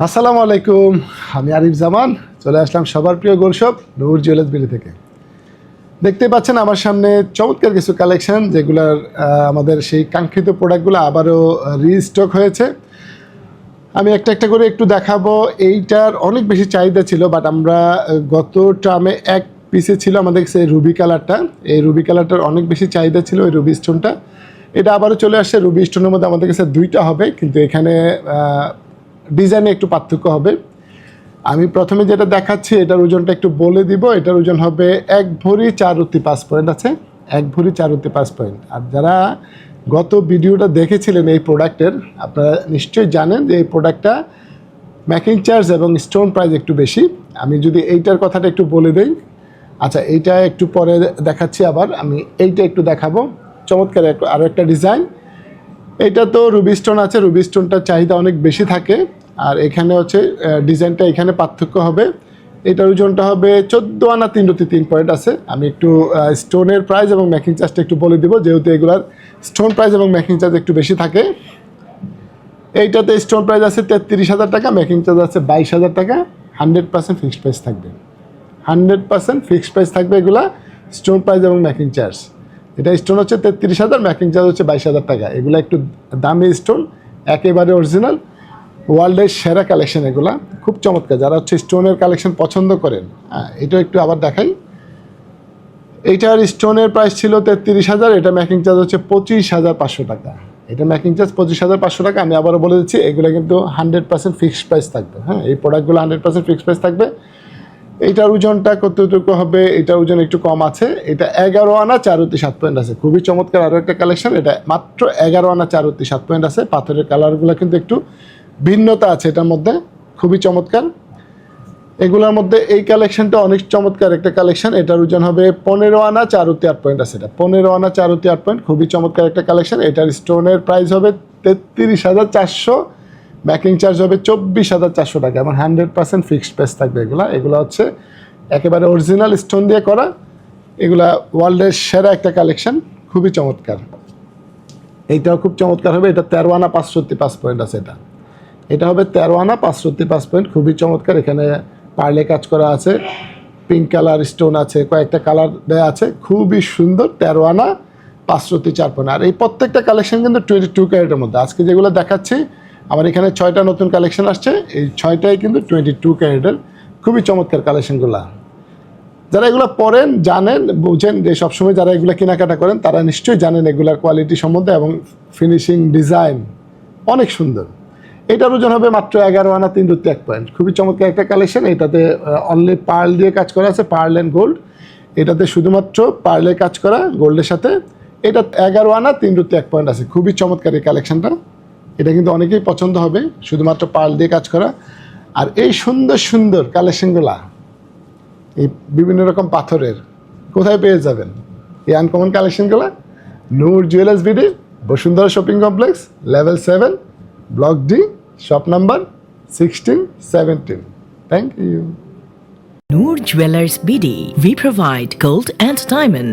আসসালামু আলাইকুম, আমি আরিফ জামান চলে আসলাম সবার প্রিয় গোল্ড শপ নূর জুয়েলার্স বিডি থেকে। দেখতে পাচ্ছেন আমার সামনে চমৎকার কিছু কালেকশন, যেগুলোর আমাদের সেই কাঙ্ক্ষিত প্রোডাক্টগুলো আবারও রিস্টক হয়েছে। আমি একটা একটা করে একটু দেখাবো। এইটার অনেক বেশি চাহিদা ছিল, বাট আমরা গত টার্মে এক পিসে ছিল আমাদের কাছে রুবি কালারটা। এই রুবি কালারটার অনেক বেশি চাহিদা ছিল, ওই রুবি স্টোনটা। এটা আবারও চলে আসছে। রুবি স্টোনের মধ্যে আমাদের কাছে দুইটা হবে, কিন্তু এখানে ডিজাইনে একটু পার্থক্য হবে। আমি প্রথমে যেটা দেখাচ্ছি এটার ওজনটা একটু বলে দিব। এটার ওজন হবে 1 ভরি 4 রুতি 5 পয়েন্ট আছে, 1 ভরি 4 রুতি 5 পয়েন্ট। আর যারা গত ভিডিওটা দেখেছিলেন এই প্রোডাক্টের, আপনারা নিশ্চয়ই জানেন যে এই প্রোডাক্টটা মেকিং চার্জ এবং স্টোন প্রাইস একটু বেশি। আমি যদি এইটার কথাটা একটু বলে দিই। আচ্ছা, এইটা একটু পরে দেখাচ্ছি। আবার আমি এইটা একটু দেখাবো। চমৎকার আরও একটা ডিজাইন। এটা তো রুবি স্টোন আছে, রুবি স্টোনটার চাহিদা অনেক বেশি থাকে। আর এখানে হচ্ছে ডিজাইনটা এখানে পার্থক্য হবে। এটার ওজনটা হবে 14 আনা 3 রুতি 3 পয়েন্ট আছে। আমি একটু স্টোনের প্রাইস এবং মেকিং চার্জটা একটু বলে দিব, যেহেতু এগুলার স্টোন প্রাইস এবং মেকিং চার্জ একটু বেশি থাকে। এইটাতে স্টোন প্রাইস আছে 33,000 টাকা, মেকিং চার্জ আছে 22,000 টাকা। 100% ফিক্সড প্রাইস থাকবে, 100% ফিক্সড প্রাইস থাকবে এগুলা, স্টোন প্রাইস এবং মেকিং চার্জ। এটা স্টোন হচ্ছে 33,000, মেকিং চার্জ হচ্ছে 22,000 টাকা। এগুলো একটু দামি স্টোন, একেবারে অরিজিনাল, ওয়ার্ল্ডের সেরা কালেকশন। এগুলা খুব চমৎকার। যারা হচ্ছে স্টোনের কালেকশন পছন্দ করেন, এটা একটু আবার দেখাই। এইটার স্টোনের প্রাইস ছিল 33,000, এটা মেকিং চার্জ হচ্ছে 25,500 টাকা। এটা মেকিং চার্জ 25,500 টাকা। আমি আবারও বলে দিচ্ছি, এগুলো কিন্তু 100% ফিক্সড প্রাইস থাকবে। হ্যাঁ, এই প্রোডাক্টগুলো 100% ফিক্সড প্রাইস থাকবে। এইটার ওজনটা কতটুকু হবে? এটার ওজন একটু কম আছে। এটা 11 আনা 4 রুতি 7 পয়েন্ট আছে। খুবই চমৎকার আরও একটা কালেকশন। এটা মাত্র 11 আনা 4 রুতি 7 পয়েন্ট আছে। পাথরের কালারগুলো কিন্তু একটু ভিন্নতা আছে এটার মধ্যে, খুবই চমৎকার। এগুলোর মধ্যে এই কালেকশনটা অনেক চমৎকার একটা কালেকশন। এটার ওজন হবে 15 আনা 4 রুতি 8 পয়েন্ট আছে। এটা 15 আনা 4 রুতি 8 পয়েন্ট, খুবই চমৎকার একটা কালেকশন। এটার স্টোনের প্রাইস হবে 33,400, মেকিং চার্জ হবে 24,400 টাকা এবং 100% ফিক্সড প্রাইস থাকবে। এগুলো হচ্ছে একেবারে অরিজিনাল স্টোন দিয়ে করা। এগুলা ওয়ার্ল্ডের সেরা একটা কালেকশন, খুবই চমৎকার। এইটাও খুব চমৎকার হবে। এটা 13 আনা 5 রুতি 5 পয়েন্ট আছে। এটা হবে 13 আনা 5 রুতি 5 পয়েন্ট, খুবই চমৎকার। এখানে পার্লে কাজ করা আছে, পিঙ্ক কালার স্টোন আছে, কয়েকটা কালার দেওয়া আছে, খুবই সুন্দর। 13 আনা 5 রুতি 4 পয়েন্ট। আর এই প্রত্যেকটা কালেকশন কিন্তু 22 ক্যারেটের মধ্যে। আজকে যেগুলো দেখাচ্ছি, আমার এখানে 6টা নতুন কালেকশন আসছে। এই 6টাই কিন্তু 22 ক্যারেটের, খুবই চমৎকার কালেকশনগুলো। যারা এগুলো পড়েন, জানেন, বুঝেন, যে সবসময় যারা এগুলো কেনাকাটা করেন তারা নিশ্চয়ই জানেন এগুলার কোয়ালিটি সম্বন্ধে এবং ফিনিশিং ডিজাইন অনেক সুন্দর। এটার ওজন হবে মাত্র 11 আনা 3 রুতি 1 পয়েন্ট। খুবই চমৎকার একটা কালেকশন। এটাতে অনলি পার্ল দিয়ে কাজ করা আছে, পার্ল অ্যান্ড গোল্ড। এটাতে শুধুমাত্র পার্লে কাজ করা গোল্ডের সাথে। এটা 11 আনা 3 রুতি 1 পয়েন্ট আছে। খুবই চমৎকার এই কালেকশনটা। এটা কিন্তু অনেকেই পছন্দ হবে, শুধুমাত্র পার্ল দিয়ে কাজ করা। আর এই সুন্দর সুন্দর কালেকশনগুলা এই বিভিন্ন রকম পাথরের কোথায় পেয়ে যাবেন? এই আনকমন কালেকশনগুলো Noor jewellers BD, Bashundhara shopping complex, level 7, block D, shop number 16-17। Thank you. Noor Jewelers BD. We provide gold and diamond,